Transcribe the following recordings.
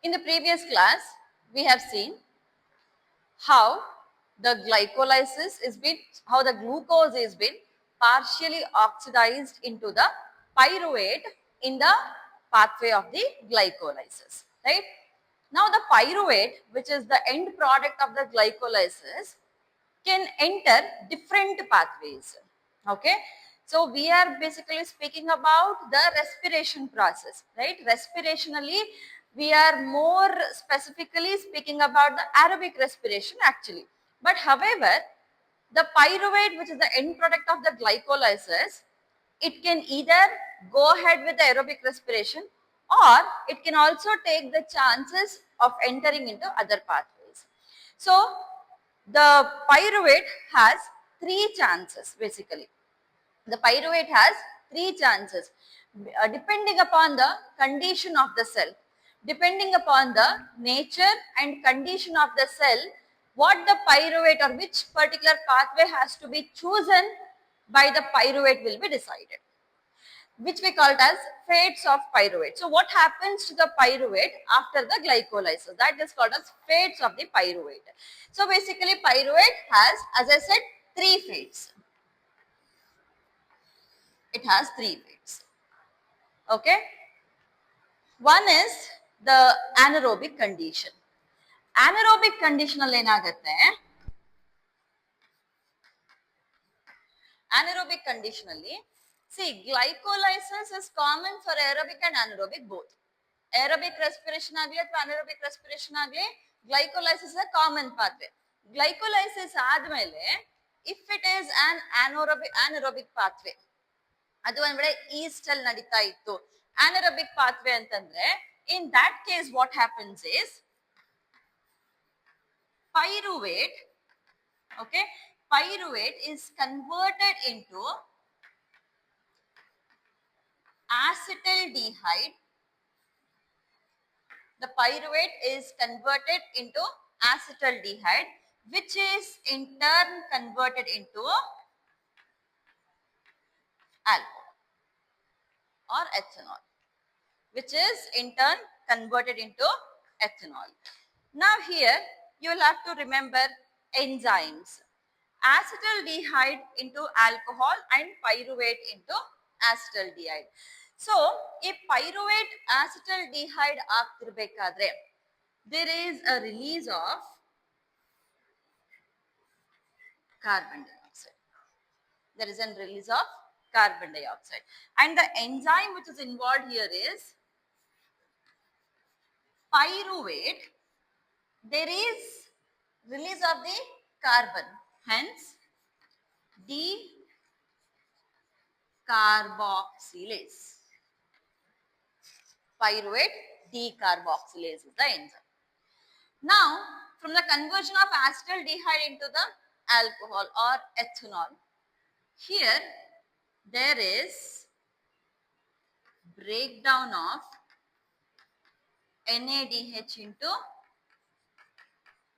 In the previous class, we have seen how the glycolysis is been, how the glucose is been partially oxidized into the pyruvate in the pathway of the glycolysis, right? Now the pyruvate, which is the end product of the glycolysis, can enter different pathways. Okay, so we are basically speaking about the respiration process, right? Respirationally, we are more specifically speaking about the aerobic respiration actually. But however, the pyruvate, which is the end product of the glycolysis, it can either go ahead with the aerobic respiration or it can also take the chances of entering into other pathways. So the pyruvate has three chances basically. The pyruvate has three chances depending upon the condition of the cell, depending upon the nature and condition of the cell, what the pyruvate or which particular pathway has to be chosen by the pyruvate will be decided, which we call it as fates of pyruvate. So what happens to the pyruvate after the glycolysis? That is called as fates of the pyruvate. So basically pyruvate has, as I said, three fates. It has three fates. Okay. One is the anaerobic condition. Anaerobic condition ಅಲ್ಲಿ ಏನಾಗುತ್ತೆ? Anaerobic condition ಅಲ್ಲಿ, see, glycolysis is common for aerobic and anaerobic both. Aerobic respiration ಆಗಲಿ ಅಥವಾ anaerobic respiration ಆಗಲಿ, glycolysis is a common pathway. Glycolysis ಆದ್ಮೇಲೆ if it is an anaerobic pathway, ಅದು ಒಂದ್ ವೇಳೆ ಈಸ್ಟ್ ಅಲ್ಲಿ ನಡೀತಾ ಇತ್ತು, anaerobic pathway ಅಂತಂದ್ರೆ, in that case what happens is pyruvate, okay, pyruvate is converted into acetaldehyde. The pyruvate is converted into acetaldehyde, which is in turn converted into alcohol or ethanol, which is in turn converted into ethanol. Now here you will have to remember enzymes. Acetaldehyde into alcohol and pyruvate into acetaldehyde. So, if pyruvate acetaldehyde ಆಗ್ತಿರ್ಬೇಕಾದ್ರೆ, there is a release of carbon dioxide. There is a release of carbon dioxide. And the enzyme which is involved here is pyruvate. There is release of the carbon, hence decarboxylase. Pyruvate decarboxylase is the enzyme. Now, from the conversion of acetaldehyde into the alcohol or ethanol, here there is breakdown of NADH into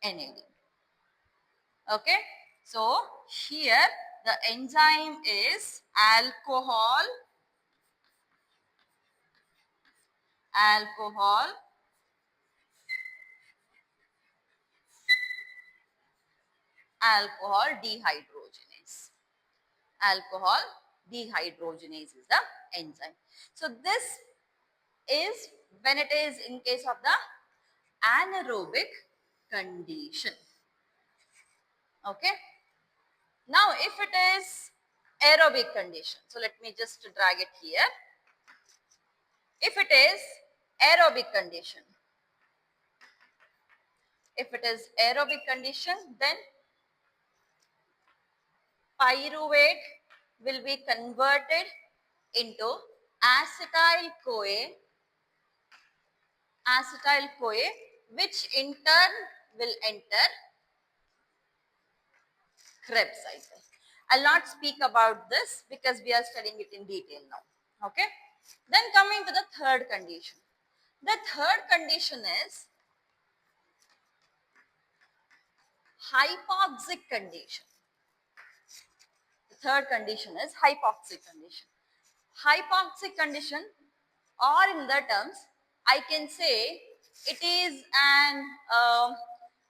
NAD. Okay, so here the enzyme is alcohol dehydrogenase. Alcohol dehydrogenase is the enzyme. So this is when it is in case of the anaerobic condition. Okay. Now if it is aerobic condition, so let me just drag it here. If it is aerobic condition, then pyruvate will be converted into acetyl-CoA, which in turn will enter Krebs cycle. I'll not speak about this because we are studying it in detail now. Okay. Then coming to the third condition. The third condition is hypoxic condition. The third condition is hypoxic condition. Hypoxic condition, or in the terms, I can say it is an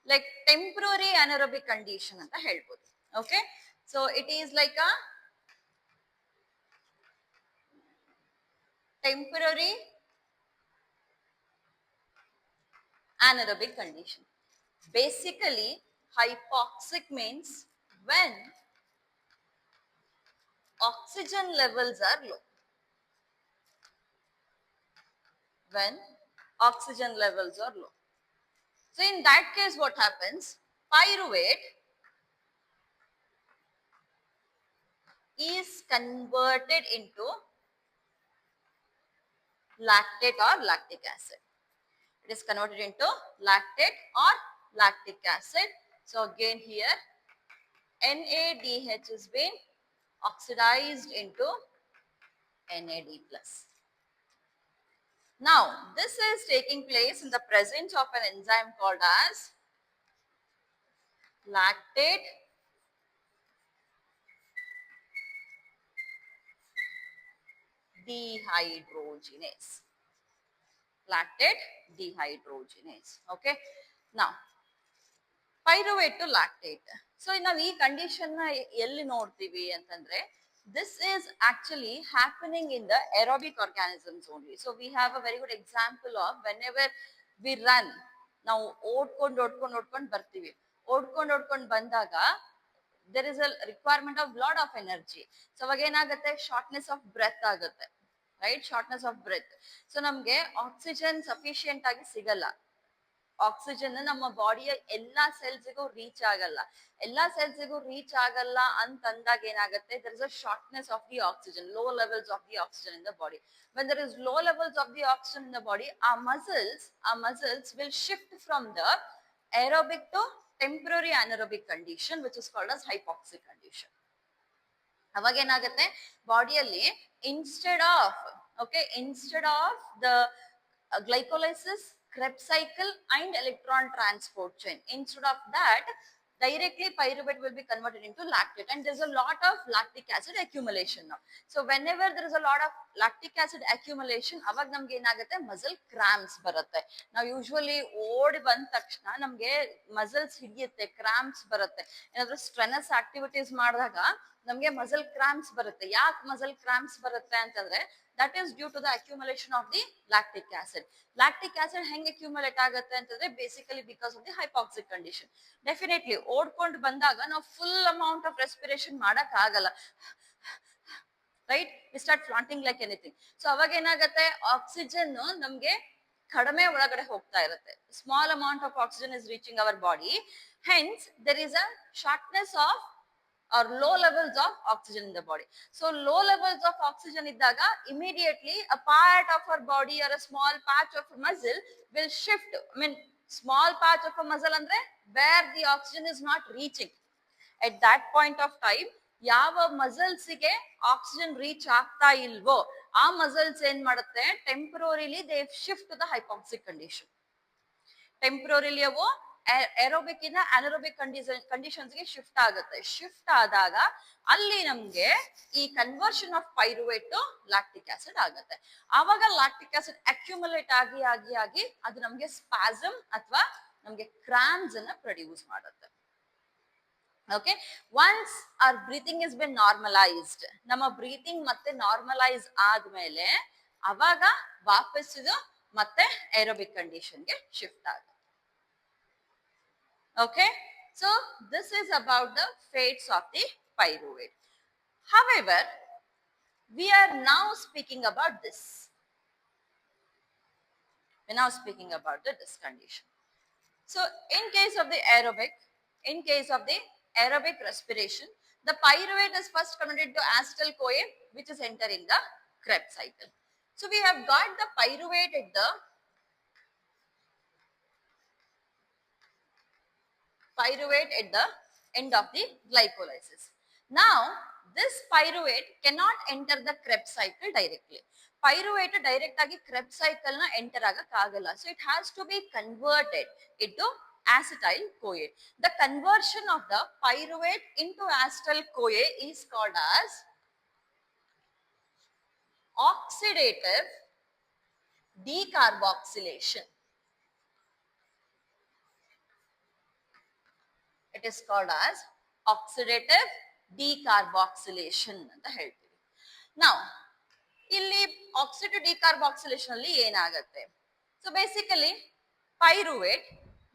like temporary anaerobic condition anta helbodu. Okay, so it is like a temporary anaerobic condition. Basically, hypoxic means when oxygen levels are low. When oxygen levels are low. So in that case, what happens? Pyruvate is converted into lactate or lactic acid. It is converted into lactate or lactic acid. So again here NADH has been oxidized into NAD plus. Now this is taking place in the presence of an enzyme called as lactate dehydrogenase. Lactate dehydrogenase. Okay. Now pyruvate to lactate. So ನಾವು ಈ condition ನ ಎಲ್ಲಿ ನೋಡ್ತೀವಿ ಅಂತಂದ್ರೆ this is actually happening in the aerobic organisms only. So we have a very good example of whenever we run, ನಾವು ಓಡ್ಕೊಂಡು ಬರ್ತೀವಿ. ಓಡ್ಕೊಂಡು ಬಂದಾಗ there is a requirement of lot of energy. So ಅವಾಗ ಏನಾಗುತ್ತೆ, ಶಾರ್ಟ್ನೆಸ್ ಆಫ್ ಬ್ರೆತ್ ಆಗುತ್ತೆ, right, shortness of breath. So ನಮ್ಗೆ oxygen sufficient ಆಗಿ ಸಿಗಲ್ಲ. Oxygen ನಮ್ಮ ಬಾಡಿಯ ಎಲ್ಲಾ ಸೆಲ್ಸ್ಗೂ ರೀಚ್ ಆಗಲ್ಲ. ಎಲ್ಲಾ ಸೆಲ್ಸ್ಗೂ ರೀಚ್ ಆಗಲ್ಲ ಅಂತಂದಾಗ ಏನಾಗುತ್ತೆ, there is a shortness of the oxygen, low levels of the oxygen in the body. When there is low levels of the oxygen in the body, our muscles will shift from the aerobic to temporary anaerobic condition, which is called as hypoxic condition. ಅವಾಗ ಏನಾಗುತ್ತೆ, ಬಾಡಿಯಲ್ಲಿ instead of the glycolysis, Krebs cycle and electron transport chain, instead of that directly pyruvate will be converted into lactate, and there's a lot of lactic acid accumulation now. So whenever there is a lot of lactic acid accumulation, ಅವಾಗ ನಮ್ಗೆ ಏನಾಗುತ್ತೆ, muscle cramps ಬರುತ್ತೆ. ನಾವು usually ಓಡಿ ಬಂದ ತಕ್ಷಣ ನಮ್ಗೆ muscles ಹಿಡಿಯುತ್ತೆ, ಕ್ರಾಂಪ್ಸ್ ಬರುತ್ತೆ. ಏನಾದ್ರೂ ಸ್ಟ್ರೆನಸ್ ಆಕ್ಟಿವಿಟೀಸ್ ಮಾಡಿದಾಗ ನಮ್ಗೆ ಮಸಲ್ ಕ್ರಾಂಪ್ಸ್ ಬರುತ್ತೆ. ಯಾಕೆ ಮಸಲ್ ಕ್ರಾಂಪ್ಸ್ ಬರುತ್ತೆ ಅಂತಂದ್ರೆ that is due to the accumulation of the lactic acid. Lactic acid ಹೆಂಗೆ accumulate ಆಗುತ್ತೆ ಅಂತಂದ್ರೆ basically because of the hypoxic condition. Definitely ಓಡ್ಕೊಂಡು ಬಂದಾಗ ನಾವು full amount of respiration ಮಾಡಕ್ ಆಗಲ್ಲ, right? We start flaunting like anything. So ಅವಾಗ ಏನಾಗುತ್ತೆ, oxygen ನಮ್ಗೆ ಕಡಿಮೆ ಒಳಗಡೆ ಹೋಗ್ತಾ ಇರುತ್ತೆ. Small amount of oxygen is reaching our body, hence there is a shortness of or low levels of oxygen in the body. So low levels of oxygen iddaga immediately a part of our body or a small patch of a muscle will shift. I mean small patch of a muscle andre where the oxygen is not reaching. At that point of time ಯಾವ muscles ಗೆ oxygen reach ಆಗ್ತಾ ಇಲ್ವೋ ಆ muscles ಏನ್ ಮಾಡುತ್ತೆ, temporarily they shift to the hypoxic condition. Temporarily ಅವು aerobic ಇಂದ anaerobic conditions ಗೆ ಶಿಫ್ಟ್ ಆಗುತ್ತೆ. ಶಿಫ್ಟ್ ಆದಾಗ ಅಲ್ಲಿ ನಮ್ಗೆ ಈ conversion of pyruvate to lactic acid ಆಗುತ್ತೆ. ಆವಾಗ ಲ್ಯಾಕ್ಟಿಕ್ ಆಸಿಡ್ ಅಕ್ಯುಮುಲೇಟ್ ಆಗಿ ಆಗಿ ಆಗಿ ಅದು ನಮ್ಗೆ ಸ್ಪಾಸಮ್ ಅಥವಾ ನಮ್ಗೆ ಕ್ರಾಂಪ್ಸ್ ಅನ್ನ ಪ್ರೊಡ್ಯೂಸ್ ಮಾಡುತ್ತೆ. Okay, once our breathing has been normalized, ನಮ್ಮ ಬ್ರೀತಿಂಗ್ ಮತ್ತೆ ನಾರ್ಮಲೈಸ್ ಆದ್ಮೇಲೆ ಅವಾಗ ವಾಪಸ್ ಇದು ಮತ್ತೆ ಏರೋಬಿಕ್ ಕಂಡೀಷನ್ ಗೆ ಶಿಫ್ಟ್ ಆಗುತ್ತೆ. Okay, so this is about the fates of the pyruvate. However, we are now speaking about this. We're now speaking about this condition. So in case of the aerobic respiration, the pyruvate is first converted to acetyl-CoA, which is entering the Krebs cycle. So we have got the pyruvate at the end of the glycolysis. Now this pyruvate cannot enter the Krebs cycle directly. Pyruvate direct agi Krebs cycle na enter agakagala. So it has to be converted into acetyl-CoA. The conversion of the pyruvate into acetyl-CoA is called as oxidative decarboxylation. It is called as oxidative decarboxylation ಅಂತ ಹೇಳ್ತೀವಿ. Now, ಇಲ್ಲಿ oxidative decarboxylation ಅಲ್ಲಿ ಏನಾಗುತ್ತೆ? So basically, pyruvate,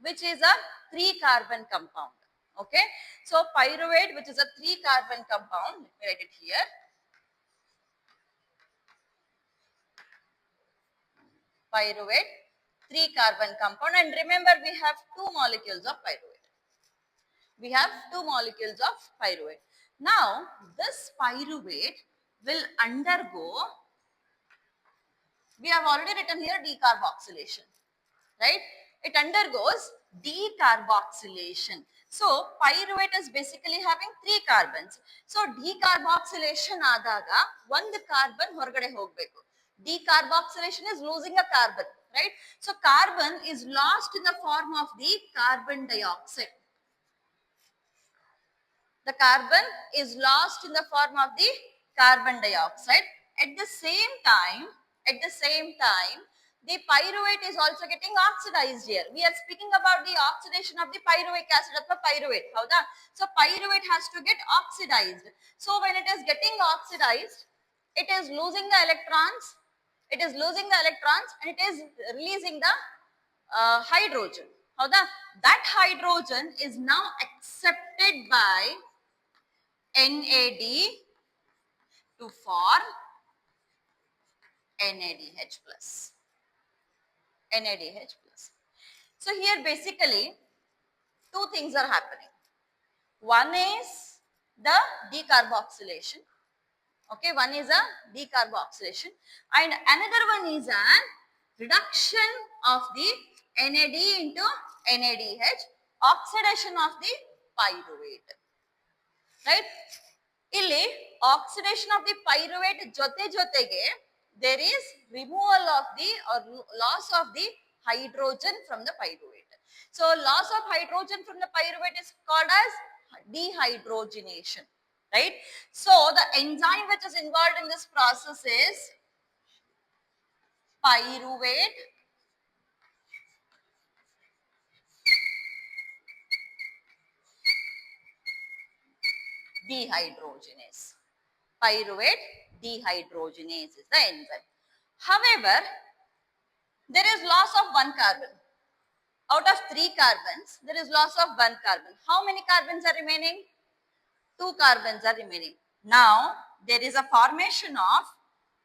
which is a 3-carbon compound. Okay, so pyruvate, which is a 3-carbon compound, let me write it here. Pyruvate, 3-carbon compound, and remember we have 2 molecules of pyruvate. We have 2 molecules of pyruvate. Now, this pyruvate will undergo, we have already written here decarboxylation, right? It undergoes decarboxylation. So, pyruvate is basically having 3 carbons. So, decarboxylation adaga 1 carbon horgade hogbeku. Decarboxylation is losing a carbon, right? So, carbon is lost in the form of the carbon dioxide. The carbon is lost in the form of the carbon dioxide. At the same time, the pyruvate is also getting oxidized here. We are speaking about the oxidation of the pyruvic acid of the pyruvate. So pyruvate has to get oxidized. So when it is getting oxidized, it is losing the electrons. It is losing the electrons and it is releasing the hydrogen. That hydrogen is now accepted by NAD to form NADH plus. NADH plus. So here basically 2 things are happening. One is the decarboxylation. Okay, one is a decarboxylation and another one is an reduction of the NAD into NADH, oxidation of the pyruvate. Right? Illi oxidation of the pyruvate jotege there is removal of the or loss of the hydrogen from the pyruvate. So loss of hydrogen from the pyruvate is called as dehydrogenation, right? So the enzyme which is involved in this process is pyruvate dehydrogenase. Pyruvate dehydrogenase is the enzyme. However, there is loss of 1 carbon. Out of 3 carbons, there is loss of 1 carbon. How many carbons are remaining? 2 carbons are remaining. Now, there is a formation of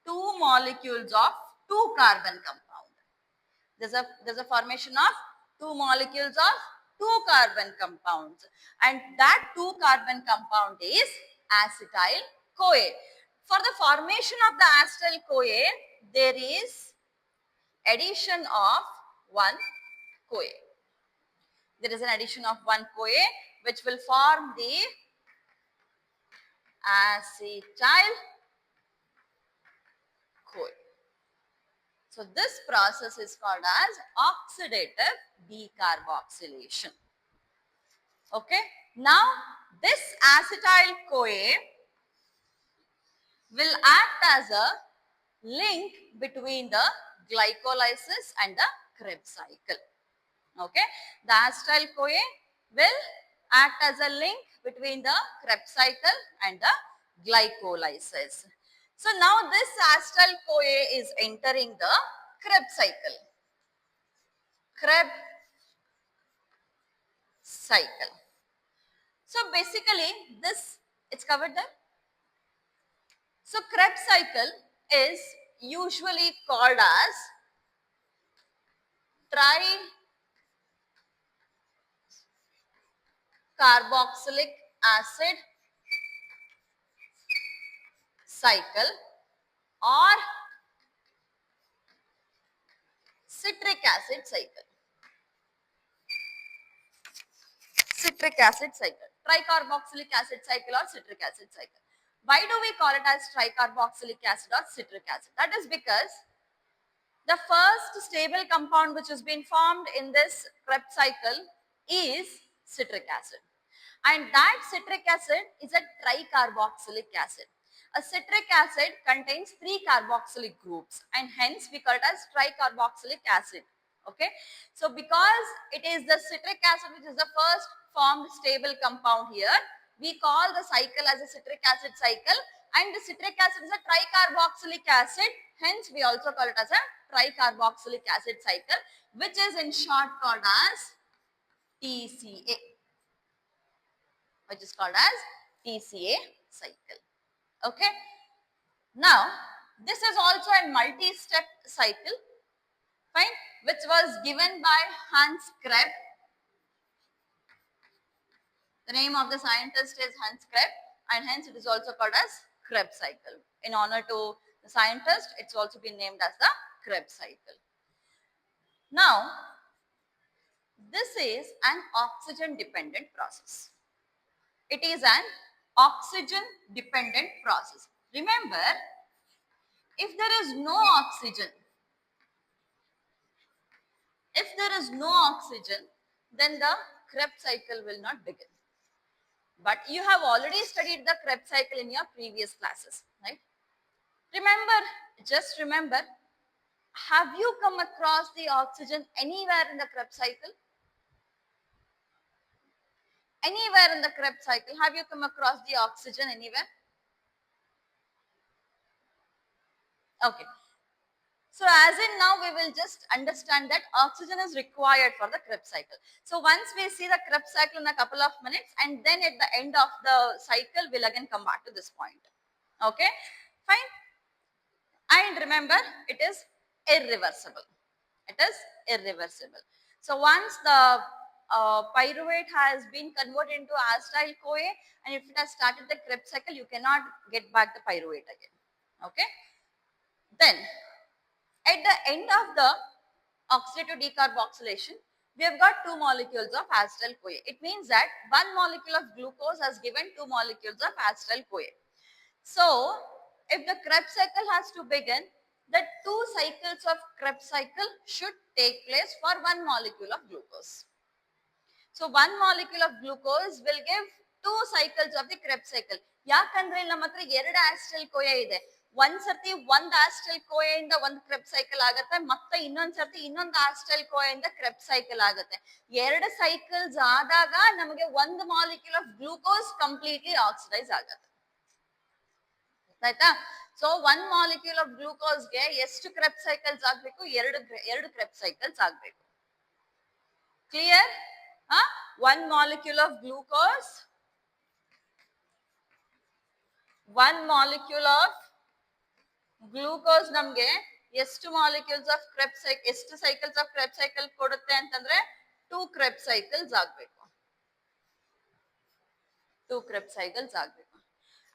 2 molecules of 2 carbon compound. There's a formation of 2 molecules of 2 carbon compounds. And that 2 carbon compound is acetyl-CoA. For the formation of the acetyl-CoA, there is addition of 1 CoA. There is an addition of 1 CoA which will form the acetyl-CoA. So this process is called as oxidative decarboxylation. Okay. Now this acetyl-CoA will act as a link between the glycolysis and the Krebs cycle. Okay, the acetyl-CoA will act as a link between the Krebs cycle and the glycolysis. So now this acetyl-CoA is entering the Krebs cycle. Krebs cycle. So basically this, it's covered there. So Krebs cycle is usually called as tricarboxylic acid cycle or citric acid cycle. Citric acid cycle, tricarboxylic acid cycle or citric acid cycle. Why do we call it as tricarboxylic acid or citric acid? That is because the first stable compound which has been formed in this Krebs cycle is citric acid. And that citric acid is a tricarboxylic acid. A citric acid contains 3 carboxylic groups and hence we call it as tricarboxylic acid. Okay. So because it is the citric acid which is the first formed stable compound here. We call the cycle as a citric acid cycle, and the citric acid is a tricarboxylic acid. Hence, we also call it as a tricarboxylic acid cycle, which is in short called as TCA, which is called as TCA cycle. Okay. Now, this is also a multi-step cycle, fine, which was given by Hans Krebs. The name of the scientist is Hans Krebs, and hence it is also called as Krebs cycle. In honor to the scientist, it's also been named as the Krebs cycle. Now, this is an oxygen dependent process. It is an oxygen dependent process. Remember, if there is no oxygen, then the Krebs cycle will not begin. But you have already studied the Krebs cycle in your previous classes, right? Remember, just remember, have you come across the oxygen anywhere in the Krebs cycle? Anywhere in the Krebs cycle, have you come across the oxygen anywhere? Okay. So as in now, we will just understand that oxygen is required for the Krebs cycle. So once we see the Krebs cycle in a couple of minutes, and then at the end of the cycle, we'll again come back to this point. Okay, fine. And remember, it is irreversible. It is irreversible. So once the pyruvate has been converted into acetyl CoA, and if it has started the Krebs cycle, you cannot get back the pyruvate again. Okay. Then, at the end of the oxidative decarboxylation, we have got two molecules of acetyl CoA. It means that one molecule of glucose has given two molecules of acetyl CoA. So, if the Krebs cycle has to begin, the two cycles of Krebs cycle should take place for one molecule of glucose. So, one molecule of glucose will give two cycles of the Krebs cycle. ಯಾಕಂದ್ರೆ ಇಲ್ಲಿ ನಮ್ಮ ಹತ್ರ ಎರಡು ಆಸಿಟೈಲ್ ಕೋಯಾ ಇದೆ. ಒಂದ್ ಸರ್ತಿ ಒಂದ್ ಆಸಿಟೈಲ್ ಕೋಯಾ ಇಂದ ಒಂದ್ ಕ್ರೆಬ್ ಸೈಕಲ್ ಆಗುತ್ತೆ, ಮತ್ತೆ ಇನ್ನೊಂದ್ ಸರ್ತಿ ಇನ್ನೊಂದು ಆಸಿಟೈಲ್ ಕೋಯಾ ಇಂದ ಕ್ರೆಬ್ ಸೈಕಲ್ ಆಗುತ್ತೆ. ಎರಡು ಸೈಕಲ್ಸ್ ಆದಾಗ ನಮಗೆ ಒಂದು molecule of glucose completely oxidise ಆಗುತ್ತೆ. ಆಯ್ತಾ? ಸೊ ಒಂದ್ ಮಾಲಿಕ್ಯೂಲ್ ಆಫ್ ಗ್ಲೂಕೋಸ್ಗೆ ಎಷ್ಟು ಕ್ರೆಬ್ ಸೈಕಲ್ಸ್ ಆಗ್ಬೇಕು? ಎರಡು ಕ್ರೆಬ್ ಸೈಕಲ್ಸ್ ಆಗ್ಬೇಕು. Clear? One molecule of glucose, ನಮ್ಗೆ ಎಷ್ಟು ಮಾಲಿಕ್ಯೂಲ್ಸ್ ಆಫ್ ಕ್ರೆಬ್ ಸೈಕಲ್, ಎಷ್ಟು ಸೈಕಲ್ಸ್ ಆಫ್ ಕ್ರೆಬ್ ಸೈಕಲ್ ಕೊಡುತ್ತೆ ಅಂತಂದ್ರೆ 2 ಕ್ರೆಬ್ ಸೈಕಲ್ಸ್ ಆಗ್ಬೇಕು. 2 ಕ್ರೆಬ್ ಸೈಕಲ್ಸ್ ಆಗ್ಬೇಕು.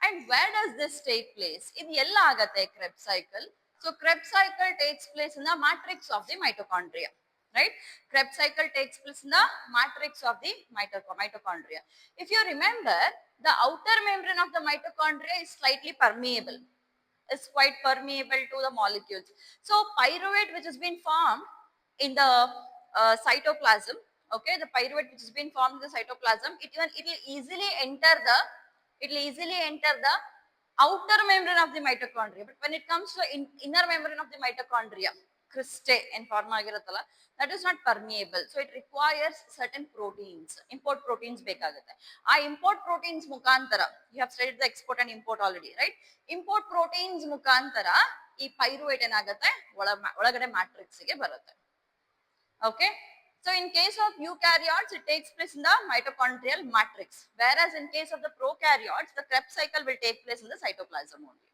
And where does this take place? ಇದು ಎಲ್ಲ ಆಗತ್ತೆ Krebs cycle? So Krebs cycle takes place in the matrix of the mitochondria. Right? Krebs cycle takes place in the matrix of the mitochondria. If you remember, the outer membrane of the mitochondria is slightly permeable. It's quite permeable to the molecules. So pyruvate which has been formed in the cytoplasm, okay, the pyruvate which has been formed in the cytoplasm, it will easily enter the outer membrane of the mitochondria. But when it comes to the inner membrane of the mitochondria, cristae and form ಆಗಿರುತ್ತಲ್ಲ, that is not permeable. So it requires certain proteins, import proteins ಬೇಕಾಗುತ್ತೆ. ಆ import proteins ಮುಖಾಂತರ, you have studied the export and import already, right? Import proteins ಮುಖಾಂತರ ಈ pyruvate ಏನಾಗುತ್ತೆ, ಒಳಗಡೆ matrix ಗೆ ಬರುತ್ತೆ. Okay? So in case of eukaryotes, it takes place in the mitochondrial matrix, whereas in case of the prokaryotes, the Krebs cycle will take place in the cytoplasm only.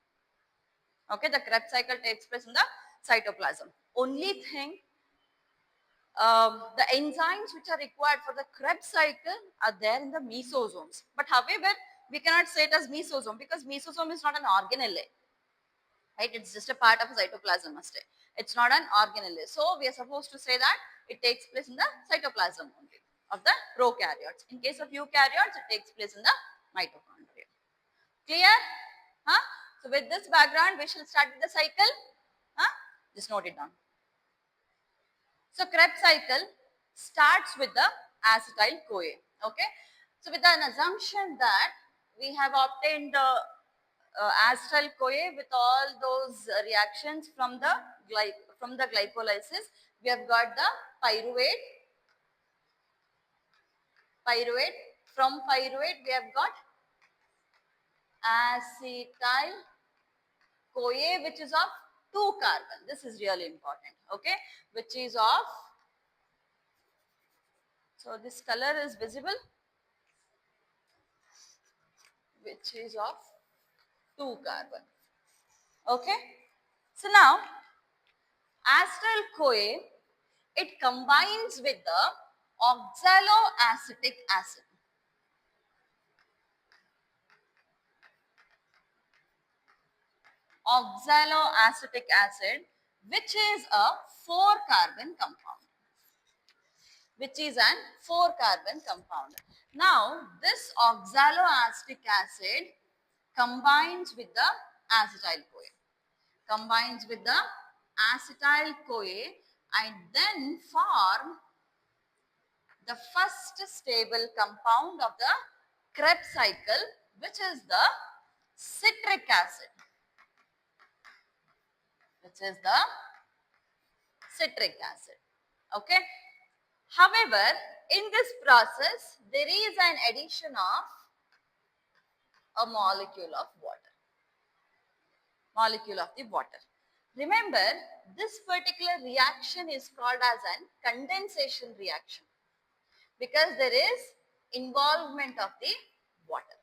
Okay, the Krebs cycle takes place in the cytoplasm. Only thing, the enzymes which are required for the Krebs cycle are there in the mesosomes. But however, we cannot say it as mesosome because mesosome is not an organelle. Right? It's just a part of a cytoplasm. It's not an organelle. So we are supposed to say that it takes place in the cytoplasm only of the prokaryotes. In case of eukaryotes, it takes place in the mitochondria. Clear? So with this background, we shall start with the cycle. Just note it down. So Krebs cycle starts with the acetyl CoA. Okay. So with an assumption that we have obtained the acetyl CoA with all those reactions from the glycolysis, we have got the pyruvate Pyruate. From pyruate we have got acetyl CoA, which is of 2 carbon. This is really important. Okay, which is of, so this color is visible, which is of 2 carbon. Okay, so now acetyl CoA, it combines with the oxaloacetic acid. Oxaloacetic acid, which is a 4 carbon compound. Which is an 4 carbon compound. Now this oxaloacetic acid combines with the acetyl CoA. Combines with the acetyl CoA and then form the first stable compound of the Krebs cycle, which is the citric acid. Which is the citric acid. Okay. However, in this process, there is an addition of a molecule of water. Molecule of the water. Remember, this particular reaction is called as an condensation reaction because there is involvement of the water.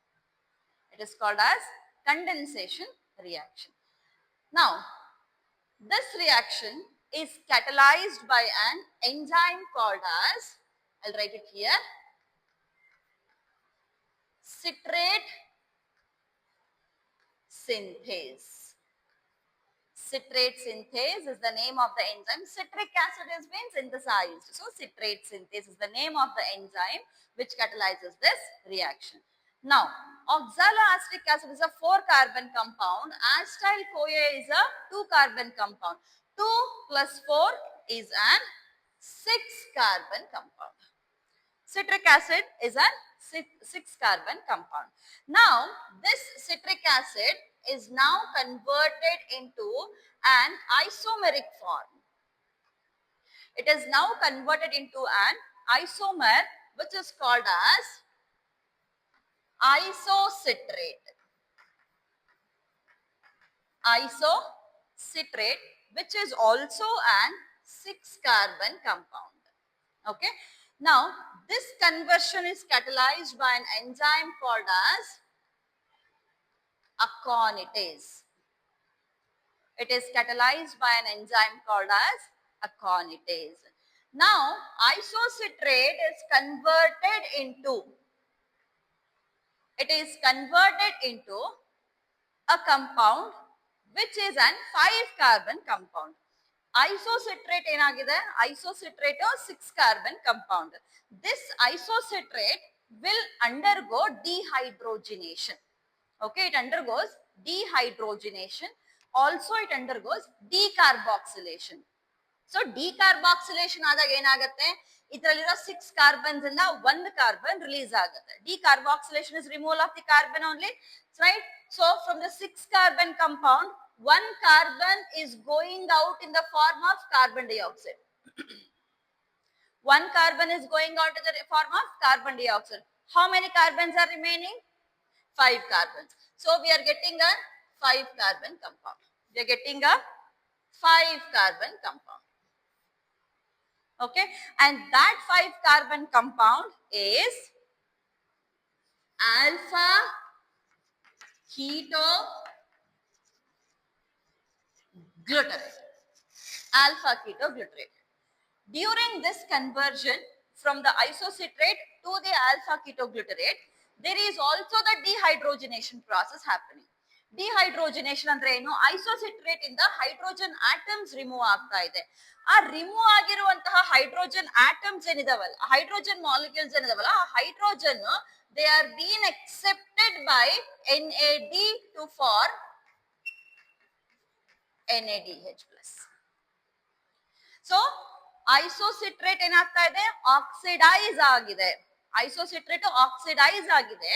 It is called as condensation reaction. Now, this reaction is catalyzed by an enzyme called as, I'll write it here, citrate synthase. Citrate synthase is the name of the enzyme. Citric acid has been synthesized. So, citrate synthase is the name of the enzyme which catalyzes this reaction. Now, oxaloacetic acid is a 4 carbon compound. Acetyl CoA is a 2 carbon compound. 2 plus 4 is an 6 carbon compound. Citric acid is a 6 carbon compound. Now, this citric acid is now converted into an isomeric form. It is now converted into an isomer which is called as isocitrate. Isocitrate, which is also an 6 carbon compound. Okay. Now, this conversion is catalyzed by an enzyme called as aconitase. It is catalyzed by an enzyme called as aconitase. Now, isocitrate is converted into a compound which is an 5 carbon compound. Isocitrate ಏನಾಗಿದೆ? Isocitrate 6 carbon compound. This isocitrate will undergo dehydrogenation. Okay, it undergoes dehydrogenation. Also, it undergoes decarboxylation. So, decarboxylation ಆದಾಗ ಏನಾಗುತ್ತೆ? ಇದರಲ್ಲಿರೋ 6 carbons ಇಂದ 1 carbon release ಆಗುತ್ತೆ. Decarboxylation is removal of the carbon only, right? So, from the 6 carbon compound, 1 carbon is going out in the form of carbon dioxide. 1 carbon is going out in the form of carbon dioxide. How many carbons are remaining? 5 carbons. So, we are getting a 5 carbon compound. We are getting a 5 carbon compound. Okay, and that 5 carbon compound is alpha ketoglutarate. Alpha ketoglutarate. During this conversion from the isocitrate to the alpha ketoglutarate, there is also the dehydrogenation process happening. Dehydrogenation andre ಏನು? ಐಸೋಸಿಟ್ರೇಟ್ ಇಂದ hydrogen atoms remove ಆಗ್ತಾ ಇದೆ. ಆ remove ಆಗಿರುವಂತಹ hydrogen atoms ಏನಿದಾವಲ್ಲ, hydrogen molecules ಏನಿದಾವಲ್ಲ, ಆ hydrogen they are being accepted by NAD to form NADH+. So, ಐಸೋಸಿಟ್ರೇಟ್ ಏನಾಗ್ತಾ ಇದೆ? Oxidise ಆಗಿದೆ. ಐಸೋಸಿಟ್ರೇಟ್ ಆಕ್ಸಿಡೈಸ್ ಆಗಿದೆ.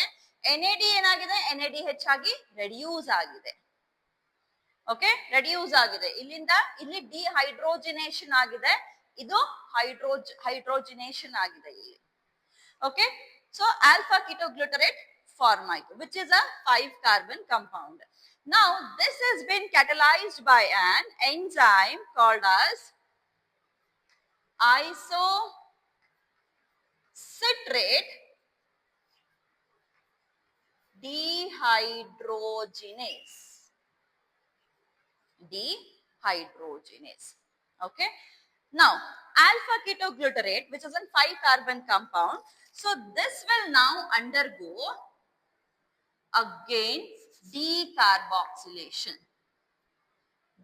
NAD ಏನಾಗಿದೆ? NADH ಆಗಿ ರೆಡ್ಯೂಸ್ ಆಗಿದೆ. ಓಕೆ, ರೆಡ್ಯೂಸ್ ಆಗಿದೆ. ಇಲ್ಲಿಂದ ಇಲ್ಲಿ ಡಿಹೈಡ್ರೋಜಿನೇಷನ್ ಆಗಿದೆ, ಇದು ಹೈಡ್ರೋಜಿನೇಷನ್ ಆಗಿದೆ ಇಲ್ಲಿ. Okay, So alpha ketoglutarate formate, which is a 5-carbon compound. Now this has been catalyzed by an enzyme called as isocitrate dehydrogenase. Dehydrogenase. Okay. Now, alpha ketoglutarate, which is a 5-carbon compound, so this will now undergo again decarboxylation.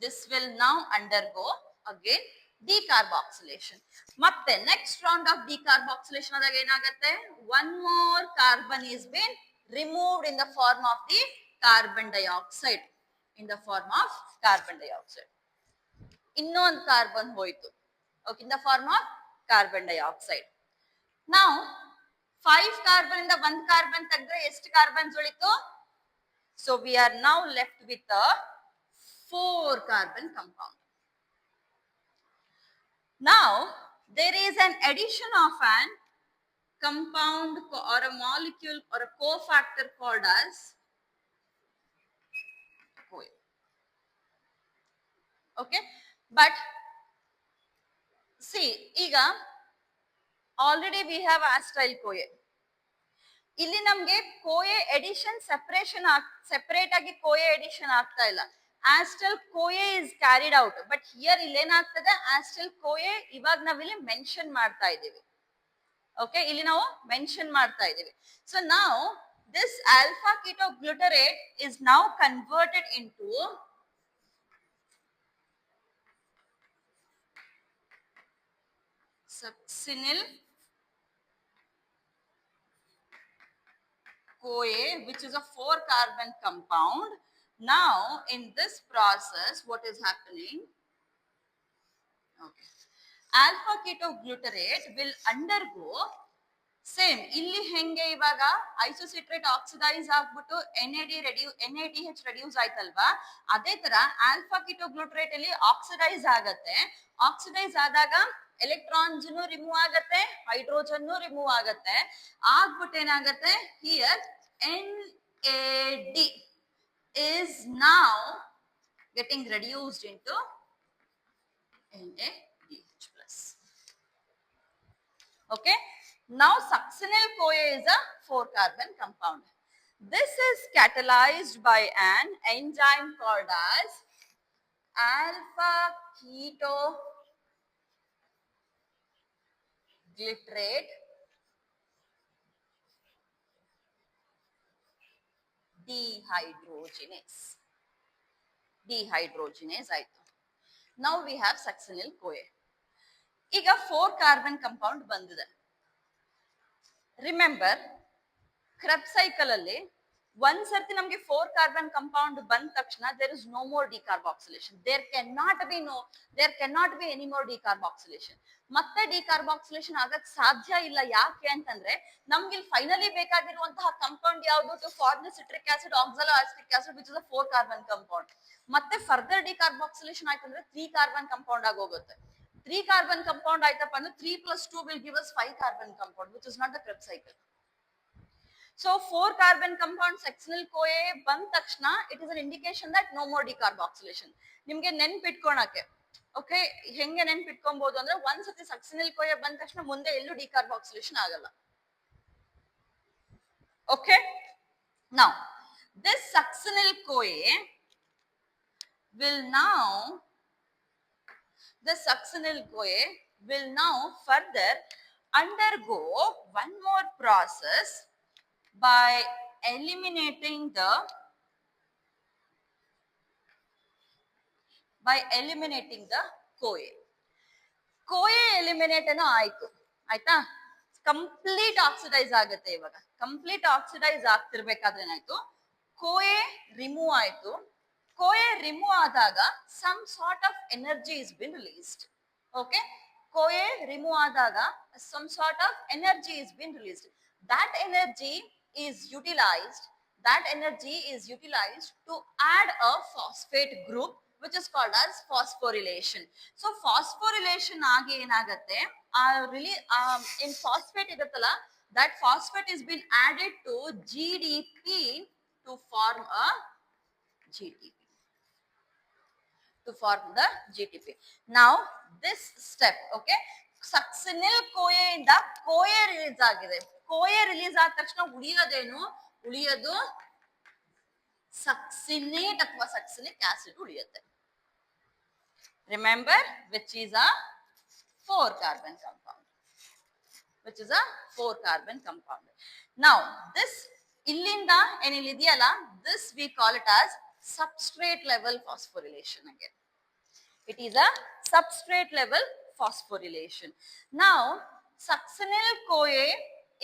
This will now undergo again decarboxylation. Matte next round of decarboxylation adaga enagutte, one more carbon is been removed in the form of the carbon dioxide. In the form of carbon dioxide. Innond carbon hoitu. Okay, in the form of carbon dioxide. Now, 5 carbon in the 1 carbon tagre ಎಷ್ಟು carbons ಉಳಿತು? So we are now left with a 4 carbon compound. Now there is an addition of an compound or a molecule or a cofactor called as CoA. Okay, but see, iga already we have acetyl CoA. ಇಲ್ಲಿ ನಮಗೆ CoA addition separate ಆಗಿ CoA addition ಆಗ್ತಾ ಇಲ್ಲ. Acetyl CoA is carried out, but here ಇಲ್ಲಿ ಏನಾಗ್ತದೆ, acetyl CoA ಇವಾಗ ನಾವಿಲ್ಲಿ mention ಮಾಡ್ತಾ ಇದ್ದೀವಿ. Okay, ಇಲ್ಲಿ ನಾವು ಮೆನ್ಷನ್ ಮಾಡ್ತಾ ಇದ್ದೀವಿ. So now this alpha ketoglutarate is now converted into succinyl CoA, which is a 4-carbon compound. Now in this process what is happening, okay, alpha ketoglutarate will undergo same illi henge ivaga isocitrate oxidize ಆಗ್ಬಿಟ್ಟು NADH reduce ಆಯ್ತಲ್ವಾ, ಅದೇ ತರ alpha ketoglutarate ಅಲ್ಲಿ oxidize ಆಗತ್ತೆ. oxidize ಆದಾಗ electrons remove ಆಗತ್ತೆ, hydrogen remove ಆಗತ್ತೆ. ಆಗ್ಬಿಟ್ಟು ಏನಾಗತ್ತೆ, here NAD is now getting reduced into NADH plus. Okay, now succinyl CoA is a 4-carbon compound. This is catalyzed by an enzyme called as alpha ketoglutarate dehydrogenase ಆಯ್ತು. Now we have succinyl CoA. ಈಗ 4-carbon compound ಬಂದಿದೆ. Remember, ಕ್ರೆಬ್ cycle ಅಲ್ಲಿ ಒಂದ್ಸರ್ತಿ ನಮಗೆ 4-carbon compound ಬಂದ ತಕ್ಷಣ there is no more decarboxylation. There cannot be any more decarboxylation. ಮತ್ತೆ decarboxylation ಆಗಕ್ ಸಾಧ್ಯ ಇಲ್ಲ. ಯಾಕೆ ಅಂತಂದ್ರೆ ನಮ್ಗೆ ಇಲ್ಲಿ ಫೈನಲಿ ಬೇಕಾಗಿರುವಂತಹ ಕಂಪೌಂಡ್ ಯಾವುದು, to form the citric acid oxaloacetic acid which is a 4-carbon compound. ಮತ್ತೆ ಫರ್ದರ್ decarboxylation ಆಯ್ತಂದ್ರೆ 3-carbon compound ಆಗಿ ಹೋಗುತ್ತೆ. 3-carbon compound ಆಯ್ತಪ್ಪ ಅಂದ್ರೆ 3 plus 2 will give us 5-carbon compound, which is not the Krebs cycle. So 4-carbon compound succinyl CoA ಬಂದ ತಕ್ಷಣ it is an indication that no more decarboxylation. ನಿಮ್ಗೆ ನೆನ್ಪಿಟ್ಕೊಳಕ್ಕೆ, okay, ಹೆಂಗೆ ನೆನ್ಪಿಟ್ಕೊಬಹುದು ಅಂದ್ರೆ ಒಂದ್ಸತಿ succinyl CoA ಬಂದ ತಕ್ಷಣ ಮುಂದೆ ಎಲ್ಲೂ decarboxylation ಆಗಲ್ಲ. Okay, now this succinyl CoA will now further undergo one more process by eliminating the CoA. CoA eliminate ಏನೋ ಆಯ್ತು, ಆಯ್ತಾ, ಕಂಪ್ಲೀಟ್ ಆಕ್ಸಿಡೈಸ್ ಆಗುತ್ತೆ. ಇವಾಗ ಕಂಪ್ಲೀಟ್ ಆಕ್ಸಿಡೈಸ್ ಆಗ್ತಿರ್ಬೇಕಾದ್ರೆ ಏನಾಯ್ತು, CoA ರಿಮೂವ್ ಆಯ್ತು. CoA ರಿಮೂವ್ ಆದಾಗ some sort of energy is been released. Okay, CoA remove ಆದಾಗ some sort of energy is been released. That energy is utilized to add a phosphate group which is called as phosphorylation. So phosphorylation ಆಗಿ ಏನಾಗುತ್ತೆ, in phosphate ಇರುತ್ತಲ್ಲ, that phosphate is been added to GDP to form a GTP. To form the GTP. Now this step, okay, succinyl CoA ಇಂದ CoA release ಆಗಿದೆ. CoA release ಆದ ತಕ್ಷಣ ಉಳಿಯೋದೇನು? ಉಳಿಯೋದು ಸಕ್ಸಿನೇಟ್ ಅಥವಾ ಸಕ್ಸಿನಿಕ್ acid ಉಳಿಯುತ್ತೆ. Remember, which is a 4 carbon compound. Which is a 4 carbon compound. Now this illinda enilidiyala, this we call it as substrate level phosphorylation again. It is a substrate level phosphorylation. Now succinyl CoA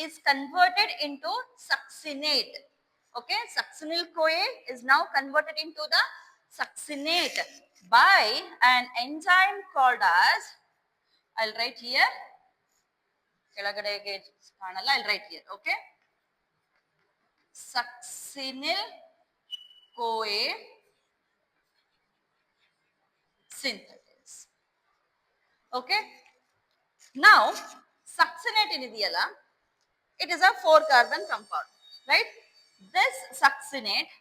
is converted into succinate. Okay, succinyl CoA is now converted into the succinate by an enzyme called as, I'll write here, I'll write here, okay, succinyl CoA synthase. Okay, now succinate inidiyala, it is a 4 carbon compound, right? This succinate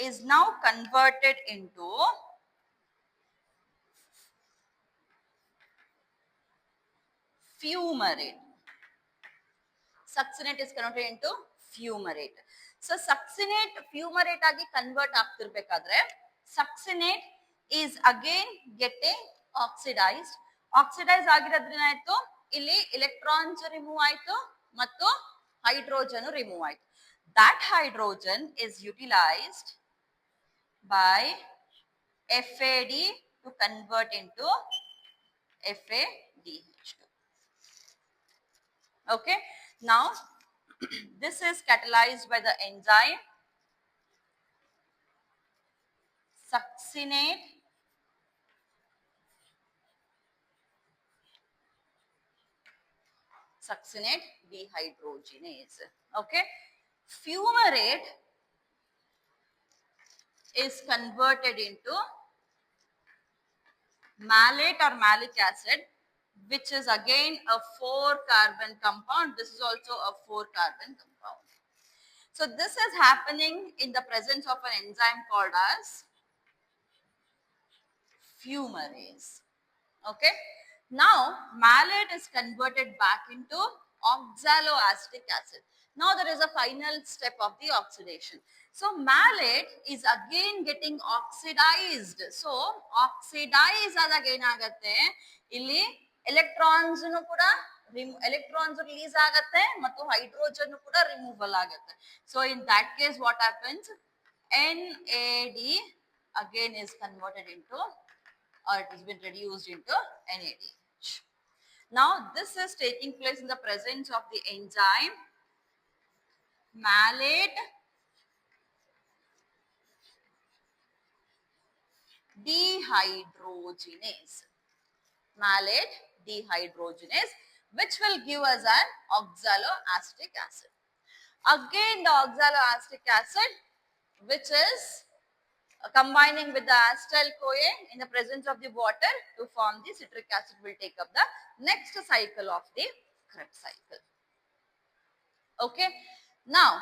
is now converted into fumarate. Succinate is converted into fumarate. So succinate fumarate agi convert ಆಗ್ತಿರಬೇಕಾದ್ರೆ succinate is again getting oxidized. Oxidize ಆಗಿರೋದ್ರಿಂದ ಆಯ್ತು ಇಲ್ಲಿ electrons remove ಆಯ್ತು ಮತ್ತು hydrogen remove ಆಯ್ತು. That hydrogen is utilized by FAD to convert into FADH2. Okay, now this is catalyzed by the enzyme succinate dehydrogenase. Okay, fumarate is converted into malate or malic acid, which is again a 4 carbon compound. This is also a 4 carbon compound. So this is happening in the presence of an enzyme called as fumarase. Okay, now malate is converted back into oxaloacetic acid. Now there is a final step of the oxidation. So malate is again getting oxidized. So oxidize adag enagatte illi electrons nu kuda electrons release agatte mattu hydrogen kuda removal agatte. So in that case what happens? NAD again is converted into, or it has been reduced into NADH. Now this is taking place in the presence of the enzyme malate dehydrogenase. Malate dehydrogenase, which will give us an oxaloacetic acid. Again the oxaloacetic acid, which is combining with the acetyl CoA in the presence of the water to form the citric acid, will take up the next cycle of the Krebs cycle. Okay, now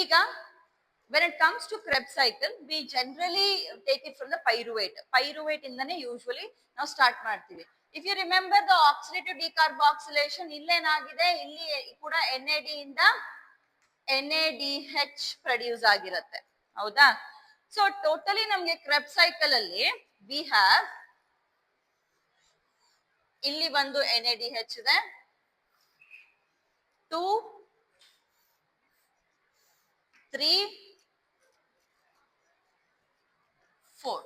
iga when it comes to Krebs cycle, we generally take it from the pyruvate. Pyruvate indane usually now start ಮಾಡ್ತೀವಿ. If you remember the oxidative decarboxylation, illenagide illi kuda NAD ಇಂದ NADH produce ಆಗಿರುತ್ತೆ, ಹೌದಾ? So totally ನಮಗೆ Krebs cycle ಅಲ್ಲಿ we have ಇಲ್ಲಿ ಒಂದು NADH ಇದೆ, 2 3 4,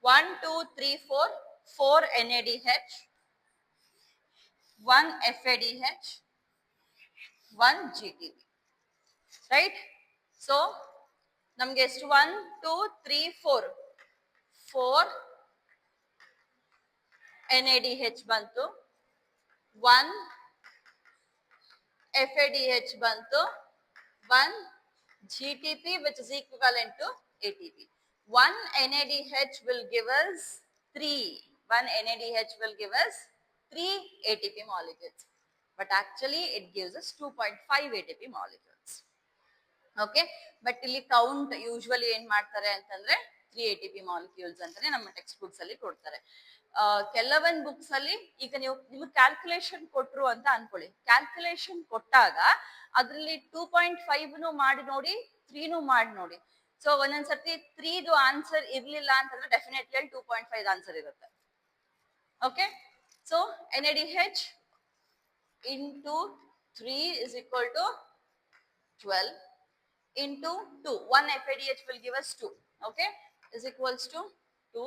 1 2 3 4, 4 NADH, 1 FADH, 1 GTP, right? So ನಮಗೆ ಎಷ್ಟು 1 2 3 4 4 NADH ಬಂತು, 1 FADH ಬಂತು, 1 GTP, which is equivalent to ATP. 1 NADH will give us 3 one NADH will give us 3 ATP molecules, but actually it gives us 2.5 ATP molecules. Okay, but ಇಲ್ಲಿ count usually ಏನ್ ಮಾಡ್ತಾರೆ ಅಂತಂದ್ರೆ 3 ATP molecules ಅಂತಾನೆ ನಮ್ಮ text books ಅಲ್ಲಿ ಕೊಡ್ತಾರೆ. ಕೆಲವೊಂದು books ಅಲ್ಲಿ ಈಗ ನಿಮ್ಗೆ ಕ್ಯಾಲ್ಕುಲೇಷನ್ ಕೊಟ್ರು ಅಂತ ಅನ್ಕೊಳ್ಳಿ, ಕ್ಯಾಲ್ಕುಲೇಷನ್ ಕೊಟ್ಟಾಗ ಅದ್ರಲ್ಲಿ 2.5 ಮಾಡಿ ನೋಡಿ, 3 ಮಾಡಿ ನೋಡಿ. ಸೊ ಒಂದೊಂದ್ಸರ್ತಿ 3 ಆನ್ಸರ್ ಇರ್ಲಿಲ್ಲ ಅಂತಂದ್ರೆ ಡೆಫಿನೆಟ್ಲಿ ಅಲ್ಲಿ 2.5 ಆನ್ಸರ್ ಇರುತ್ತೆ. Okay, so NADH into 3 is equal to 12 into 2. 1 FADH will give us 2. Okay, is equals to 2.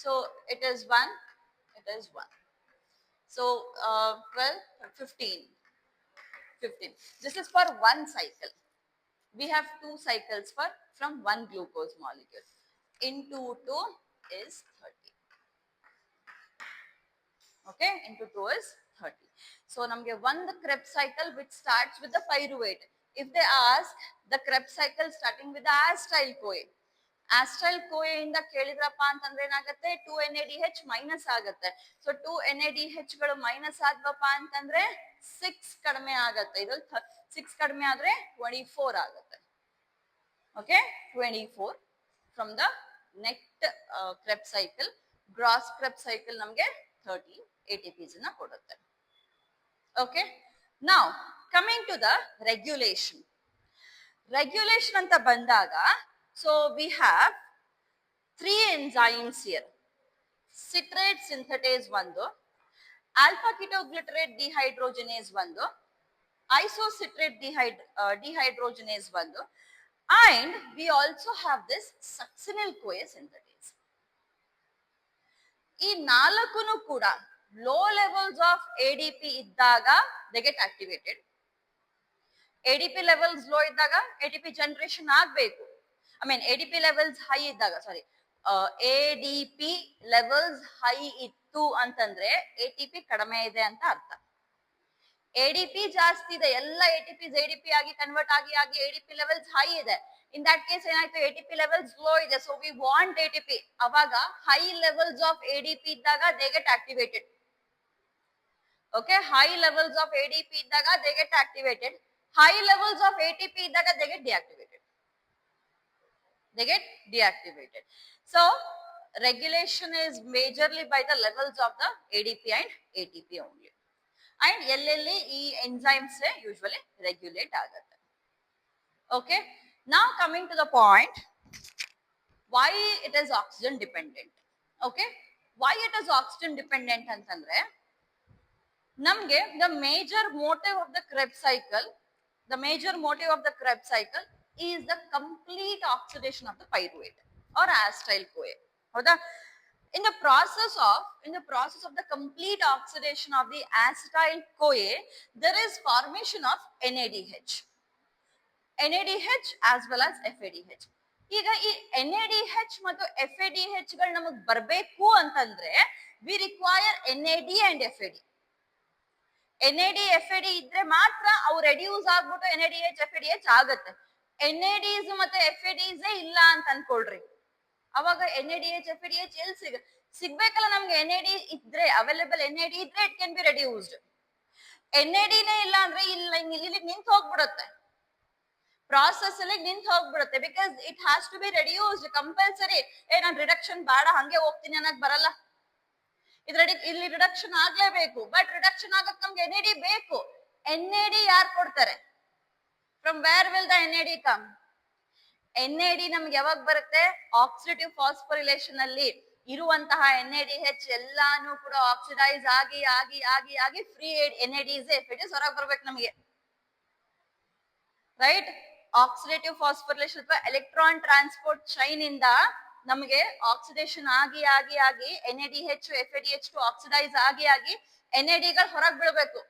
So it is 1. It is 1. So 12, 15. 15. This is for one cycle. We have 2 cycles from one glucose molecule. Into 2 is 30. Okay, into 2 is 30. So namge one Krebs cycle which starts with the pyruvate. If they ask the Krebs cycle starting with the acetyl CoA, acetyl CoA ಇಂದ ಕೇಳಿದ್ರಪ್ಪ ಅಂತಂದ್ರೆ ಏನಾಗುತ್ತೆ, 2 NADH minus ಆಗುತ್ತೆ. So 2 NADH ಗಳು minus ಆದ್ವಪ್ಪ ಅಂತಂದ್ರೆ 6 ಕಡಿಮೆ ಆಗುತ್ತೆ. ಇದು 6 ಕಡಿಮೆ ಆದ್ರೆ 24 ಆಗುತ್ತೆ. Okay, 24 from the next Krebs cycle. Gross Krebs cycle ನಮ್ಗೆ 30 ATPs ನ ಕೊಡುತ್ತೆ. Okay, now coming to the regulation. Regulation ಅಂತ ಬಂದಾಗ, so we have 3 enzymes here. Citrate synthetase ಒಂದು, alpha ketoglutarate dehydrogenase ಒಂದು, isocitrate dehydrogenase ಒಂದು, and we also have this succinyl CoA synthetase. ಈ ನಾಲ್ಕುನು ಕೂಡ low levels of ADP ಇದ್ದಾಗ they get activated. ADP levels low ಇದ್ದಾಗ ATP generation ಆಗಬೇಕು. I mean ADP levels high ಇದ್ದಾಗ, ಸಾರಿ, ADP levels high ಇತ್ತು ಅಂತಂದ್ರೆ ATP ಕಡಿಮೆ ಇದೆ ಅಂತ ಅರ್ಥ. ADP ಜಾಸ್ತಿ ಇದೆ, ಎಲ್ಲ ATPs ADP ಆಗಿ ಕನ್ವರ್ಟ್ ಆಗಿ ADP levels high ಇದೆ. In that case ಏನಾಯ್ತು, ATP levels low ಇದೆ. So we want ATP. ಅವಾಗ high levels of ADP ಇದ್ದಾಗ they get activated. Okay, high levels of ADP ಇದ್ದಾಗ they get activated. High levels of ATP ಇದ್ದಾಗ they get deactivated. They get deactivated. So regulation is majorly by the levels of the ADP and ATP only. And ಎಲ್ಲೆಲ್ಲಿ ಈ enzymes usually regulate ಆಗುತ್ತೆ. Okay, now coming to the point, why it is oxygen dependent. Okay, why it is oxygen dependent ಅಂತಂದ್ರೆ, ನಮ್ಗೆ the major motive of the Krebs cycle, the major motive of the Krebs cycle is the complete oxidation of the pyruvate or acetyl CoA. ಹೌದಾ? In the process of the complete oxidation of the acetyl CoA, there is formation of NADH as well as FADH. ಈಗ ಈ NADH ಮತ್ತು FADH ಗಳು ನಮಗೆ ಬರಬೇಕು ಅಂತಂದ್ರೆ we require NAD and FAD. NAD FAD ಇದ್ರೆ ಮಾತ್ರ ಅವು ರೆಡ್ಯೂಸ್ ಆಗ್ಬಿಟ್ಟು NADH FADH ಆಗುತ್ತೆ. NADs ಮತ್ತೆ FADs ಇಲ್ಲ ಅಂತ ಅನ್ಕೊಳ್ರಿ, ಅವಾಗ NADH FADH ಎಲ್ಲಿ ಸಿಗ್ಬೇಕಲ್ಲ ನಮ್ಗೆ. NAD ಇದ್ರೆ, ಅವೈಲೇಬಲ್ NAD ಇದ್ರೆ it can be reduced. NAD ನೇ ಇಲ್ಲ ಅಂದ್ರೆ ಇಲ್ಲಿ ನಿಂತು ಹೋಗ್ಬಿಡುತ್ತೆ, ಪ್ರಾಸೆಸ್ ಅಲ್ಲಿ ನಿಂತು ಹೋಗ್ಬಿಡುತ್ತೆ. Because it has to be reduced compulsory. ನಾನು ರಿಡಕ್ಷನ್ ಬೇಡ ಹಂಗೆ ಹೋಗ್ತೀನಿ ಅನ್ನಕ್ ಬರಲ್ಲ. ಇಲ್ಲಿ ರಿಡಕ್ಷನ್ ಆಗ್ಲೇಬೇಕು. ಬಟ್ ರಿಡಕ್ಷನ್ ಆಗಕ್ ನಮ್ಗೆ NAD ಬೇಕು. NAD ಯಾರು ಕೊಡ್ತಾರೆ? From where will the NAD come? NAD ನಮ್ಗೆ ಯಾವಾಗ ಬರುತ್ತೆ? ಆಕ್ಸಿಡೇಟಿವ್ ಫಾಸ್ಫೋರಿಲೇಷನ್ ಅಲ್ಲಿ ಇರುವಂತಹ NADH ಎಲ್ಲಾನು ಕೂಡ ಆಕ್ಸಿಡೈಸ್ ಆಗಿ ಫ್ರೀ NADs FADs ಹೊರಗೆ ಬರ್ಬೇಕು ನಮಗೆ. ರೈಟ್? ಆಕ್ಸಿಡೇಟಿವ್ ಫಾಸ್ಫೋರಿಲೇಷನ್ ಅಥವಾ ಎಲೆಕ್ಟ್ರಾನ್ ಟ್ರಾನ್ಸ್ಪೋರ್ಟ್ ಚೈನ್ ಇಂದ ನಮಗೆ ಆಕ್ಸಿಡೇಷನ್ ಆಗಿ NADH FADH ಆಕ್ಸಿಡೈಸ್ ಆಗಿ NAD ಗಳು ಹೊರಗೆ ಬೀಳ್ಬೇಕು.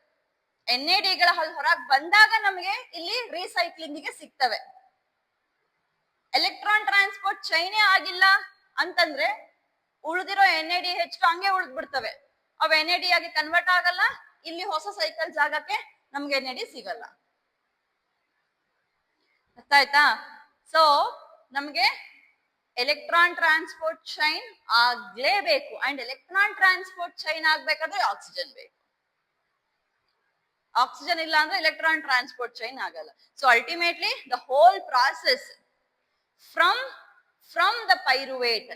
NAD ಗಳ ಹೊರಗೆ ಬಂದಾಗ ನಮಗೆ ಇಲ್ಲಿ ರೀಸೈಕ್ಲಿಂಗ್ ಗೆ ಸಿಗ್ತವೆ. ಎಲೆಕ್ಟ್ರಾನ್ ಟ್ರಾನ್ಸ್ಪೋರ್ಟ್ ಚೈನೇ ಆಗಿಲ್ಲ ಅಂತಂದ್ರೆ ಉಳಿದಿರೋ NADH ಹಂಗೆ ಉಳಿದ್ ಬಿಡ್ತವೆ. ಅವ್ NAD ಆಗಿ ಕನ್ವರ್ಟ್ ಆಗಲ್ಲ, ಇಲ್ಲಿ ಹೊಸ ಸೈಕಲ್ಸ್ ಆಗಕ್ಕೆ ನಮ್ಗೆ NAD ಸಿಗಲ್ಲ. ಅರ್ಥ ಆಯ್ತಾ? ಸೊ ನಮ್ಗೆ ಎಲೆಕ್ಟ್ರಾನ್ ಟ್ರಾನ್ಸ್ಪೋರ್ಟ್ ಚೈನ್ ಆಗ್ಲೇಬೇಕು. ಅಂಡ್ ಎಲೆಕ್ಟ್ರಾನ್ ಟ್ರಾನ್ಸ್ಪೋರ್ಟ್ ಚೈನ್ ಆಗ್ಬೇಕಾದ್ರೆ ಆಕ್ಸಿಜನ್ ಬೇಕು. ಆಕ್ಸಿಜನ್ ಇಲ್ಲ ಅಂದ್ರೆ ಎಲೆಕ್ಟ್ರಾನ್ ಟ್ರಾನ್ಸ್ಪೋರ್ಟ್ ಚೈನ್ ಆಗಲ್ಲ. So ultimately the whole process from the pyruvate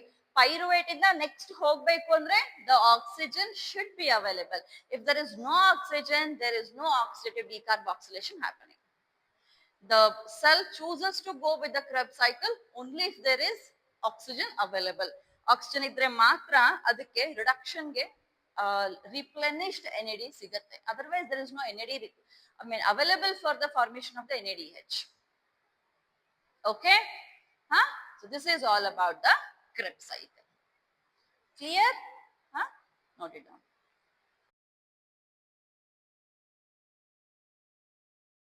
ಇಂದ ನೆಕ್ಸ್ಟ್ ಹೋಗ್ಬೇಕು ಅಂದ್ರೆ the oxygen should be available. If there is no oxygen, there is no oxidative decarboxylation happening. The cell chooses to go with the Krebs cycle only if there is oxygen available. Oxygen ಇದ್ರೆ ಮಾತ್ರ ಅದಕ್ಕೆ reduction ಗೆ replenished NAD ಸಿಗತ್ತೆ. Otherwise there is no NAD available for the formation of the NADH. Okay? Huh? So this is all about the Krebs cycle. Clear? Huh? Note it down.